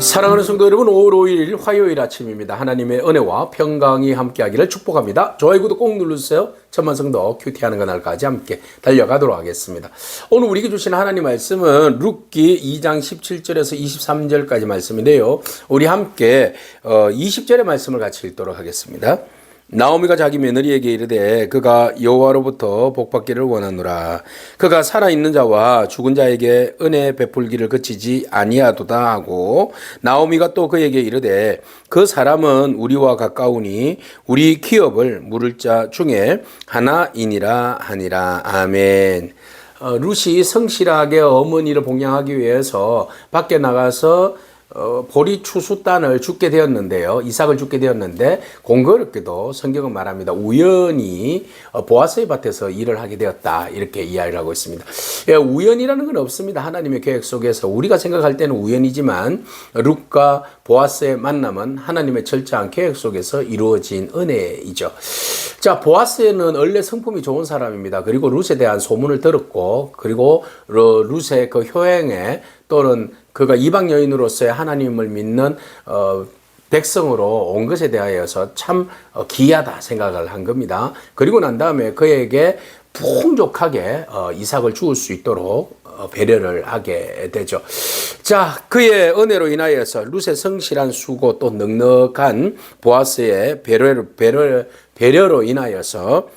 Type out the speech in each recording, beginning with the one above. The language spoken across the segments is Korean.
사랑하는 성도 여러분, 5월 5일 화요일 아침입니다. 하나님의 은혜와 평강이 함께하기를 축복합니다. 좋아요, 구독 꼭 눌러주세요. 천만 성도 큐티하는 그날까지 함께 달려가도록 하겠습니다. 오늘 우리에게 주신 하나님 말씀은 룻기 2장 17절에서 23절까지 말씀인데요. 우리 함께 20절의 말씀을 같이 읽도록 하겠습니다. 나오미가 자기 며느리에게 이르되 그가 여호와로부터 복받기를 원하노라. 그가 살아있는 자와 죽은 자에게 은혜 베풀기를 그치지 아니하도다 하고, 나오미가 또 그에게 이르되 그 사람은 우리와 가까우니 우리 기업을 물을 자 중에 하나이니라 하니라. 아멘. 룻이 성실하게 어머니를 봉양하기 위해서 밖에 나가서 보리 추수단을 줍게 되었는데요. 이삭을 줍게 되었는데 공교롭게도 성경은 말합니다. 우연히 보아스의 밭에서 일을 하게 되었다, 이렇게 이야기를 하고 있습니다. 우연이라는 건 없습니다. 하나님의 계획 속에서 우리가 생각할 때는 우연이지만 룻과 보아스의 만남은 하나님의 철저한 계획 속에서 이루어진 은혜이죠. 자, 보아스는 원래 성품이 좋은 사람입니다. 그리고 룻에 대한 소문을 들었고, 그리고 룻의 그 효행에 또는 그가 이방 여인으로서의 하나님을 믿는 백성으로 온 것에 대하여서 참 기이하다 생각을 한 겁니다. 그리고 난 다음에 그에게 풍족하게 이삭을 주울 수 있도록 배려를 하게 되죠. 자, 그의 은혜로 인하여서 룻의 성실한 수고 또 넉넉한 보아스의 배려로 인하여서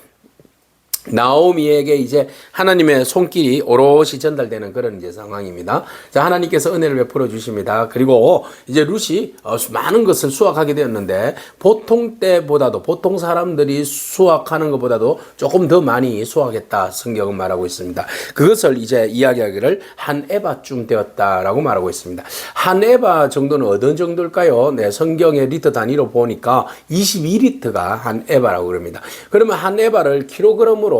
나오미에게 이제 하나님의 손길이 오롯이 전달되는 그런 이제 상황입니다. 자, 하나님께서 은혜를 베풀어 주십니다. 그리고 이제 룻이 많은 것을 수확하게 되었는데, 보통 때보다도, 보통 사람들이 수확하는 것보다도 조금 더 많이 수확했다, 성경은 말하고 있습니다. 그것을 이제 이야기하기를 한 에바쯤 되었다라고 말하고 있습니다. 한 에바 정도는 어떤 정도일까요? 네, 성경의 리터 단위로 보니까 22리터가 한 에바라고 그럽니다. 그러면 한 에바를 킬로그램으로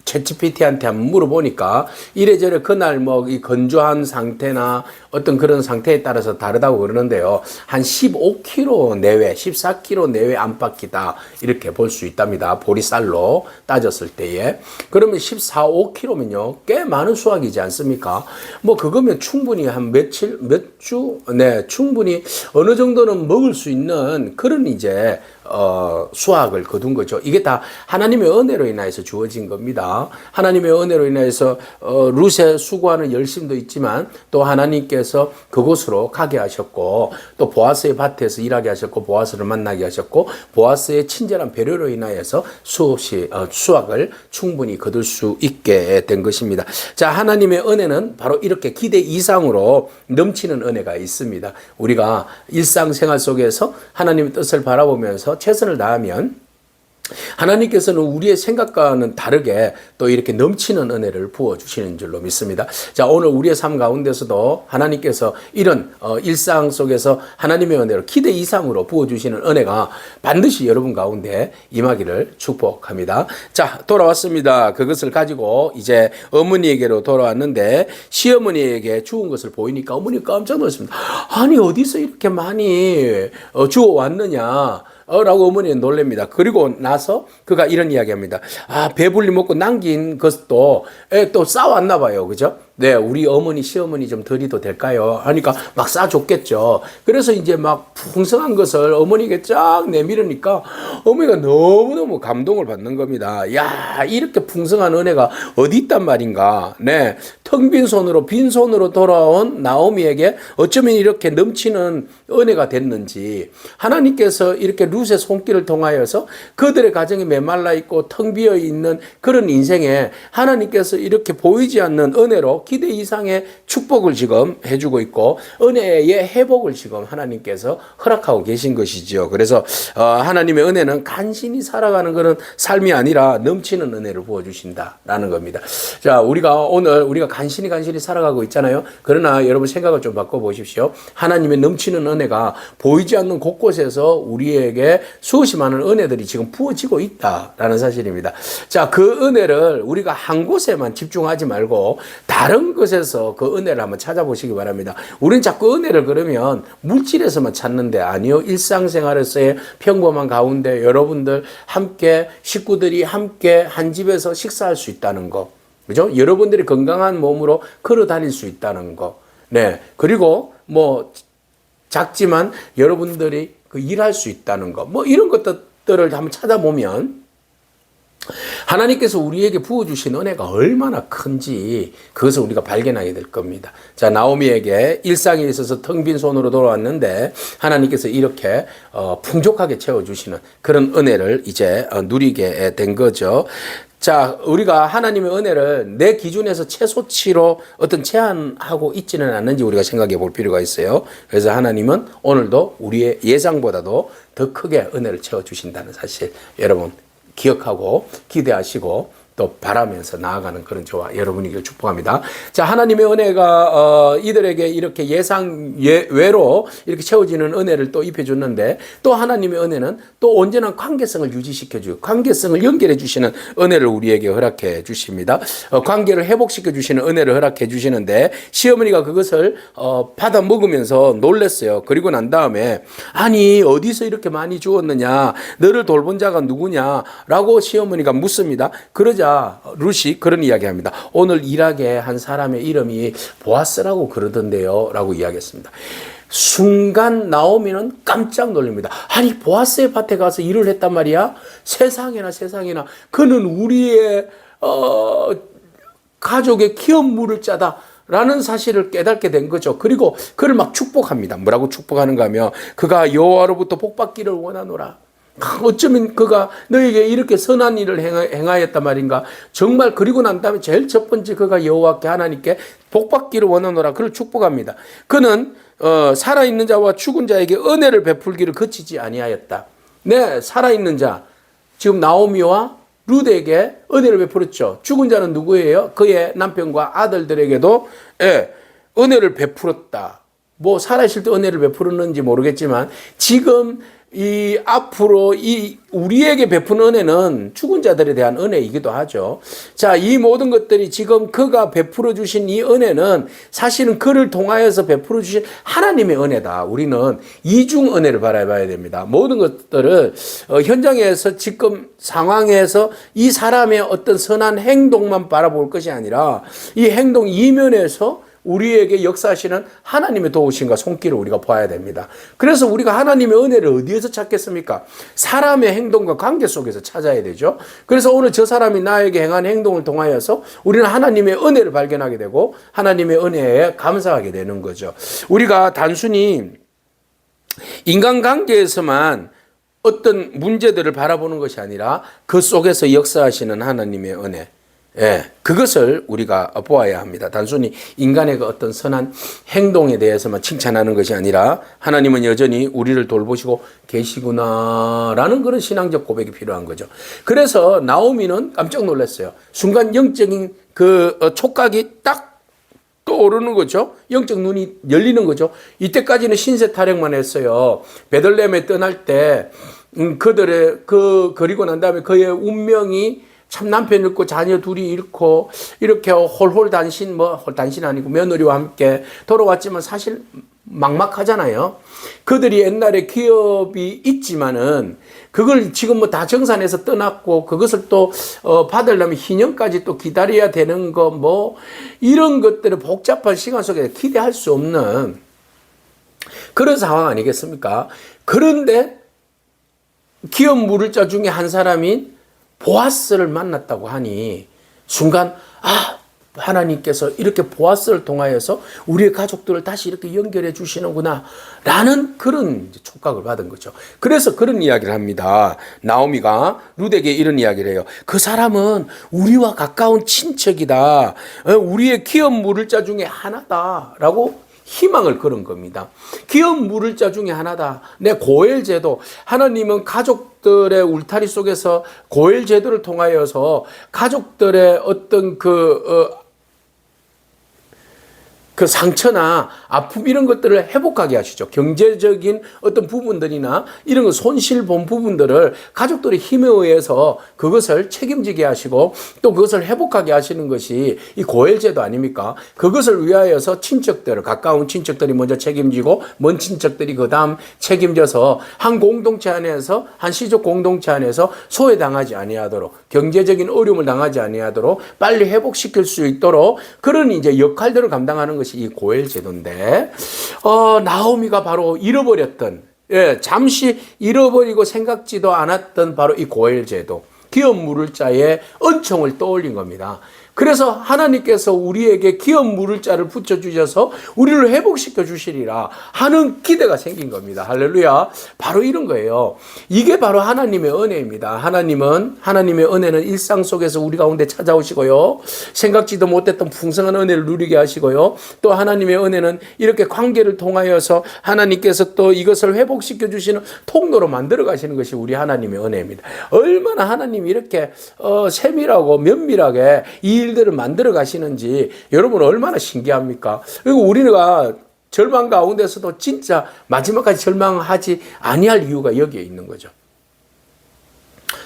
챗GPT한테 한번 물어보니까 이래저래 그날 뭐 이 건조한 상태나 어떤 그런 상태에 따라서 다르다고 그러는데요. 한 15kg 내외, 14kg 내외 안팎이다, 이렇게 볼 수 있답니다. 보리쌀로 따졌을 때에. 그러면 14, 5kg면요. 꽤 많은 수확이지 않습니까? 뭐 그거면 충분히 한 몇 주, 네, 충분히 어느 정도는 먹을 수 있는 그런 이제 수확을 거둔 거죠. 이게 다 하나님의 은혜로 인하여서 주어진 겁니다. 하나님의 은혜로 인하여서 룻의 수고하는 열심도 있지만 또 하나님께서 그곳으로 가게 하셨고, 또 보아스의 밭에서 일하게 하셨고, 보아스를 만나게 하셨고, 보아스의 친절한 배려로 인하여서 수확을 충분히 거둘 수 있게 된 것입니다. 자, 하나님의 은혜는 바로 이렇게 기대 이상으로 넘치는 은혜가 있습니다. 우리가 일상생활 속에서 하나님의 뜻을 바라보면서 최선을 다하면 하나님께서는 우리의 생각과는 다르게 또 이렇게 넘치는 은혜를 부어주시는 줄로 믿습니다. 자, 오늘 우리의 삶 가운데서도 하나님께서 이런 일상 속에서 하나님의 은혜로 기대 이상으로 부어주시는 은혜가 반드시 여러분 가운데 임하기를 축복합니다. 자, 돌아왔습니다. 그것을 가지고 이제 어머니에게로 돌아왔는데, 시어머니에게 주운 것을 보이니까 어머니가 깜짝 놀랐습니다. 아니, 어디서 이렇게 많이 주워왔느냐 라고 어머니는 놀랍니다. 그리고 나서 그가 이런 이야기합니다. 아, 배불리 먹고 남긴 것도 또 싸왔나 봐요. 그죠? 네, 우리 어머니, 시어머니 좀 드려도 될까요? 하니까 막 싸줬겠죠. 그래서 이제 막 풍성한 것을 어머니에게 쫙 내밀으니까 어머니가 너무너무 감동을 받는 겁니다. 야, 이렇게 풍성한 은혜가 어디 있단 말인가. 네, 텅 빈 손으로, 빈손으로 돌아온 나오미에게 어쩌면 이렇게 넘치는 은혜가 됐는지, 하나님께서 이렇게 룻의 손길을 통하여서 그들의 가정이 메말라 있고 텅 비어 있는 그런 인생에 하나님께서 이렇게 보이지 않는 은혜로 기대 이상의 축복을 지금 해주고 있고, 은혜의 회복을 지금 하나님께서 허락하고 계신 것이죠. 그래서 하나님의 은혜는 간신히 살아가는 그런 삶이 아니라 넘치는 은혜를 부어주신다라는 겁니다. 자, 우리가 간신히 살아가고 있잖아요. 그러나 여러분 생각을 좀 바꿔보십시오. 하나님의 넘치는 은혜가 보이지 않는 곳곳에서 우리에게 수없이 많은 은혜들이 지금 부어지고 있다라는 사실입니다. 자, 그 은혜를 우리가 한 곳에만 집중하지 말고 다른 것에서 그 은혜를 한번 찾아보시기 바랍니다. 우리는 자꾸 은혜를 그러면 물질에서만 찾는데 아니요. 일상생활에서의 평범한 가운데 여러분들 함께, 식구들이 함께 한 집에서 식사할 수 있다는 거. 그죠? 여러분들이 건강한 몸으로 걸어 다닐 수 있다는 거. 네. 그리고 뭐 작지만 여러분들이 그 일할 수 있다는 거, 뭐 이런 것들을 한번 찾아보면 하나님께서 우리에게 부어주신 은혜가 얼마나 큰지 그것을 우리가 발견하게 될 겁니다. 자, 나오미에게 일상에 있어서 텅 빈 손으로 돌아왔는데 하나님께서 이렇게 풍족하게 채워주시는 그런 은혜를 이제 누리게 된 거죠. 자, 우리가 하나님의 은혜를 내 기준에서 최소치로 어떤 제한하고 있지는 않는지 우리가 생각해 볼 필요가 있어요. 그래서 하나님은 오늘도 우리의 예상보다도 더 크게 은혜를 채워주신다는 사실 여러분 기억하고 기대하시고 또 바라면서 나아가는 그런 저와 여러분에게 축복합니다. 자, 하나님의 은혜가 이들에게 이렇게 예상 외로 이렇게 채워지는 은혜를 또 입혀줬는데 또 하나님의 은혜는 또 온전한 관계성을 유지시켜주고 관계성을 연결해 주시는 은혜를 우리에게 허락해 주십니다. 관계를 회복시켜 주시는 은혜를 허락해 주시는데 시어머니가 그것을 받아 먹으면서 놀랐어요. 그리고 난 다음에 아니 어디서 이렇게 많이 주었느냐, 너를 돌본 자가 누구냐라고 시어머니가 묻습니다. 그러자 룻이 그런 이야기합니다. 오늘 일하게 한 사람의 이름이 보아스라고 그러던데요 라고 이야기했습니다. 순간 나오미는 깜짝 놀랍니다. 아니 보아스의 밭에 가서 일을 했단 말이야? 세상에나 그는 우리의 가족의 기업 물을 짜다 라는 사실을 깨닫게 된 거죠. 그리고 그를 막 축복합니다. 뭐라고 축복하는가 하면 그가 여호와로부터 복받기를 원하노라. 어쩌면 그가 너에게 이렇게 선한 일을 행하였단 말인가. 정말 그리고 난 다음에 제일 첫 번째 그가 여호와께 하나님께 복받기를 원하노라. 그를 축복합니다. 그는 살아있는 자와 죽은 자에게 은혜를 베풀기를 그치지 아니하였다. 네, 살아있는 자 지금 나오미와 룻에게 은혜를 베풀었죠. 죽은 자는 누구예요? 그의 남편과 아들들에게도 은혜를 베풀었다. 뭐 살아있을 때 은혜를 베풀었는지 모르겠지만 지금 이 앞으로 이 우리에게 베푸는 은혜는 죽은 자들에 대한 은혜이기도 하죠. 자, 이 모든 것들이 지금 그가 베풀어 주신 이 은혜는 사실은 그를 통하여서 베풀어 주신 하나님의 은혜다. 우리는 이중 은혜를 바라봐야 됩니다. 모든 것들을 현장에서 지금 상황에서 이 사람의 어떤 선한 행동만 바라볼 것이 아니라 이 행동 이면에서 우리에게 역사하시는 하나님의 도우심과 손길을 우리가 봐야 됩니다. 그래서 우리가 하나님의 은혜를 어디에서 찾겠습니까? 사람의 행동과 관계 속에서 찾아야 되죠. 그래서 오늘 저 사람이 나에게 행한 행동을 통하여서 우리는 하나님의 은혜를 발견하게 되고 하나님의 은혜에 감사하게 되는 거죠. 우리가 단순히 인간관계에서만 어떤 문제들을 바라보는 것이 아니라 그 속에서 역사하시는 하나님의 은혜, 그것을 우리가 보아야 합니다. 단순히 인간의 그 어떤 선한 행동에 대해서만 칭찬하는 것이 아니라 하나님은 여전히 우리를 돌보시고 계시구나라는 그런 신앙적 고백이 필요한 거죠. 그래서 나오미는 깜짝 놀랐어요. 순간 영적인 그 촉각이 딱 떠오르는 거죠. 영적 눈이 열리는 거죠. 이때까지는 신세 타령만 했어요. 베들레헴에 떠날 때 그들의 그리고 난 다음에 그의 운명이 참 남편 잃고 자녀 둘이 잃고 이렇게 홀홀단신 홀단신 아니고 며느리와 함께 돌아왔지만 사실 막막하잖아요. 그들이 옛날에 기업이 있지만은 그걸 지금 뭐 다 정산해서 떠났고 그것을 또 받으려면 희년까지 또 기다려야 되는 거 뭐 이런 것들을 복잡한 시간 속에 기대할 수 없는 그런 상황 아니겠습니까? 그런데 기업 물을자 중에 한 사람인 보아스를 만났다고 하니 순간 하나님께서 이렇게 보아스를 통하여서 우리의 가족들을 다시 이렇게 연결해 주시는구나 라는 그런 촉각을 받은 거죠. 그래서 그런 이야기를 합니다. 나오미가 룻에게 이런 이야기를 해요. 그 사람은 우리와 가까운 친척이다. 우리의 기업 물을 자 중에 하나다 라고 희망을 걸은 겁니다. 기업 물을 자 중에 하나다. 내 고엘 제도. 하나님은 가족들의 울타리 속에서 고엘 제도를 통하여서 가족들의 어떤 그 상처나 아픔 이런 것들을 회복하게 하시죠. 경제적인 어떤 부분들이나 이런 거 손실 본 부분들을 가족들의 힘에 의해서 그것을 책임지게 하시고 또 그것을 회복하게 하시는 것이 이 고엘제도 아닙니까? 그것을 위하여서 친척들을 가까운 친척들이 먼저 책임지고 먼 친척들이 그 다음 책임져서 한 공동체 안에서 한 시족 공동체 안에서 소외당하지 아니하도록 경제적인 어려움을 당하지 아니하도록 빨리 회복시킬 수 있도록 그런 이제 역할들을 감당하는 것이 이 고엘 제도인데, 나오미가 바로 잃어버렸던, 잠시 잃어버리고 생각지도 않았던 바로 이 고엘 제도, 기업 물을 자의 은총을 떠올린 겁니다. 그래서 하나님께서 우리에게 기업 물을 자를 붙여주셔서 우리를 회복시켜 주시리라 하는 기대가 생긴 겁니다. 할렐루야. 바로 이런 거예요. 이게 바로 하나님의 은혜입니다. 하나님의 은혜는 일상 속에서 우리 가운데 찾아오시고요. 생각지도 못했던 풍성한 은혜를 누리게 하시고요. 또 하나님의 은혜는 이렇게 관계를 통하여서 하나님께서 또 이것을 회복시켜 주시는 통로로 만들어 가시는 것이 우리 하나님의 은혜입니다. 얼마나 하나님이 이렇게 세밀하고 면밀하게 이 일들을 만들어 가시는지 여러분 얼마나 신기합니까? 그리고 우리가 절망 가운데서도 진짜 마지막까지 절망하지 아니할 이유가 여기에 있는 거죠.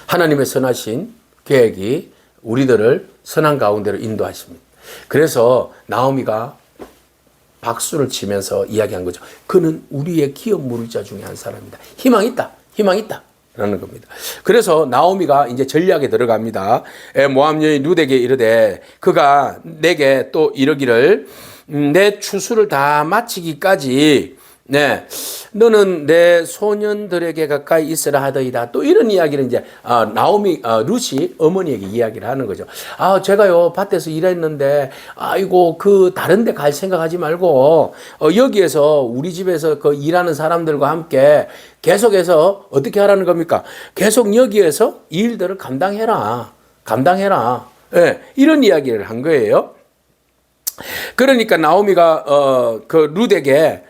하나님의 선하신 계획이 우리들을 선한 가운데로 인도하십니다. 그래서 나오미가 박수를 치면서 이야기한 거죠. 그는 우리의 기업 물을 자 중에 한 사람이다. 희망이 있다. 희망이 있다. 라는 겁니다. 그래서 나오미가 이제 전략에 들어갑니다. 모압 여인 룻에게 이르되 그가 내게 또 이르기를 내 추수를 다 마치기까지 너는 내 소년들에게 가까이 있으라 하더이다. 또 이런 이야기를 이제 룻이 어머니에게 이야기를 하는 거죠. 제가요 밭에서 일했는데 아이고 그 다른 데 갈 생각하지 말고 여기에서 우리 집에서 그 일하는 사람들과 함께 계속해서 어떻게 하라는 겁니까? 계속 여기에서 이 일들을 감당해라. 이런 이야기를 한 거예요. 그러니까 나오미가 그 룻에게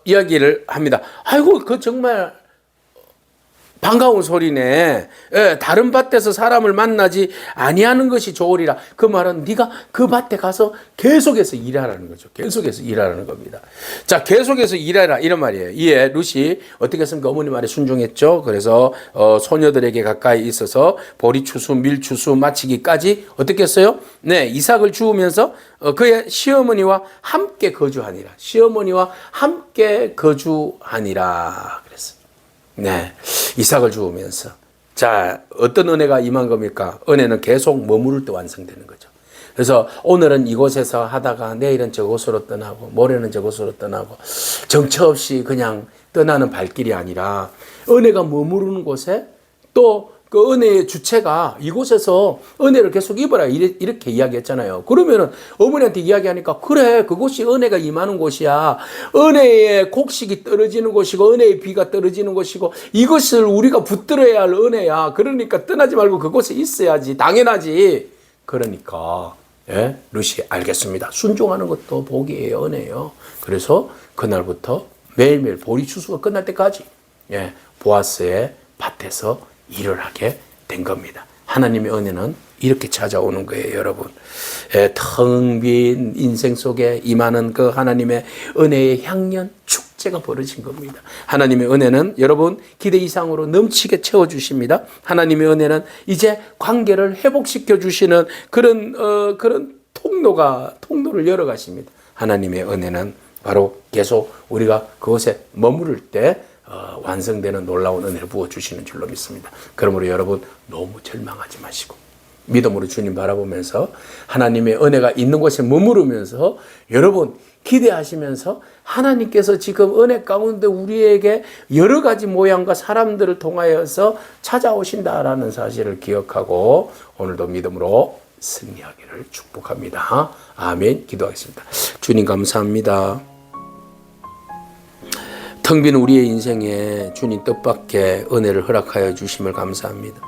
이야기를 합니다. 아이고, 그 정말 반가운 소리네. 다른 밭에서 사람을 만나지 아니하는 것이 좋으리라. 그 말은 네가 그 밭에 가서 계속해서 일하라는 거죠. 계속해서 일하라는 겁니다. 자, 계속해서 일하라 이런 말이에요. 이에 룻이 어떻게 했습니까? 어머니 말에 순종했죠. 그래서 소녀들에게 가까이 있어서 보리 추수, 밀 추수 마치기까지 어떻게 했어요? 이삭을 주우면서 그의 시어머니와 함께 거주하니라. 시어머니와 함께 거주하니라 그랬어요. 이삭을 주우면서. 자, 어떤 은혜가 임한 겁니까? 은혜는 계속 머무를 때 완성되는 거죠. 그래서 오늘은 이곳에서 하다가 내일은 저곳으로 떠나고 모레는 저곳으로 떠나고 정처 없이 그냥 떠나는 발길이 아니라 은혜가 머무르는 곳에 또 그 은혜의 주체가 이곳에서 은혜를 계속 입어라 이렇게 이야기했잖아요. 그러면은 어머니한테 이야기하니까 그래 그곳이 은혜가 임하는 곳이야. 은혜의 곡식이 떨어지는 곳이고 은혜의 비가 떨어지는 곳이고 이것을 우리가 붙들어야 할 은혜야. 그러니까 떠나지 말고 그곳에 있어야지. 당연하지. 그러니까 룻이 알겠습니다. 순종하는 것도 복이에요. 은혜예요. 그래서 그날부터 매일매일 보리 추수가 끝날 때까지 보아스의 밭에서 일을 하게 된 겁니다. 하나님의 은혜는 이렇게 찾아오는 거예요, 여러분. 텅 빈 인생 속에 임하는 그 하나님의 은혜의 향연 축제가 벌어진 겁니다. 하나님의 은혜는 여러분 기대 이상으로 넘치게 채워주십니다. 하나님의 은혜는 이제 관계를 회복시켜 주시는 그런 통로를 열어가십니다. 하나님의 은혜는 바로 계속 우리가 그곳에 머무를 때 완성되는 놀라운 은혜를 부어주시는 줄로 믿습니다. 그러므로 여러분 너무 절망하지 마시고 믿음으로 주님 바라보면서 하나님의 은혜가 있는 곳에 머무르면서 여러분 기대하시면서 하나님께서 지금 은혜 가운데 우리에게 여러 가지 모양과 사람들을 통하여서 찾아오신다라는 사실을 기억하고 오늘도 믿음으로 승리하기를 축복합니다. 아멘. 기도하겠습니다. 주님 감사합니다. 텅 빈 우리의 인생에 주님 뜻밖의 은혜를 허락하여 주심을 감사합니다.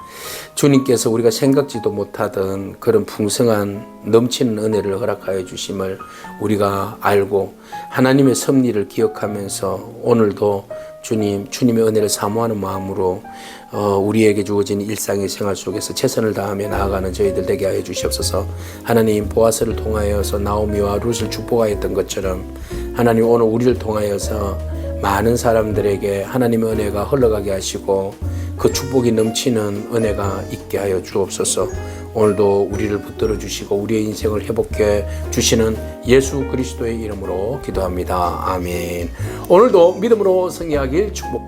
주님께서 우리가 생각지도 못하던 그런 풍성한 넘치는 은혜를 허락하여 주심을 우리가 알고 하나님의 섭리를 기억하면서 오늘도 주님의 은혜를 사모하는 마음으로 우리에게 주어진 일상의 생활 속에서 최선을 다하며 나아가는 저희들 되게 하여 주시옵소서. 하나님 보아스를 통하여서 나오미와 룻을 축복하였던 것처럼 하나님 오늘 우리를 통하여서 많은 사람들에게 하나님의 은혜가 흘러가게 하시고 그 축복이 넘치는 은혜가 있게 하여 주옵소서. 오늘도 우리를 붙들어 주시고 우리의 인생을 회복해 주시는 예수 그리스도의 이름으로 기도합니다. 아멘. 오늘도 믿음으로 승리하길 축복합니다.